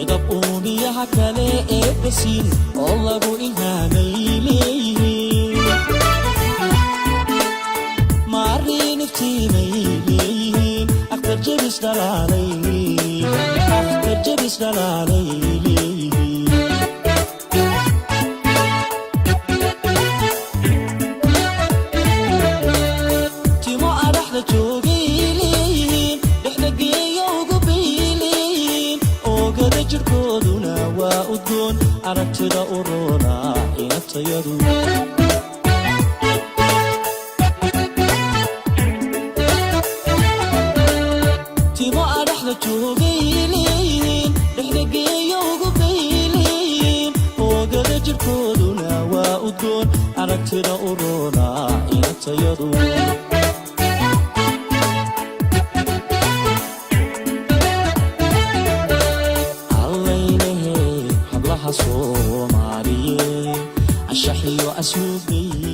midab uumiyaha kale ee basiin oo lagu ilhaamay leeyihiin maarin iftiimay leeyihiin akhtar jabis dhalaalay leeyihiin timo adhaxda joogay leeyihiin dhexda geeya ugu bayleeyihiin oogada jirkooduna waa udgoon aragtida urona inatayadu timo adhaxda joogay leeyihiin dhexda geeya ugu bayleeyihiin oogada jirkooduna waa udgoon aragtida urona inatayadu Soomaaliyeed ashaxiyo asluubay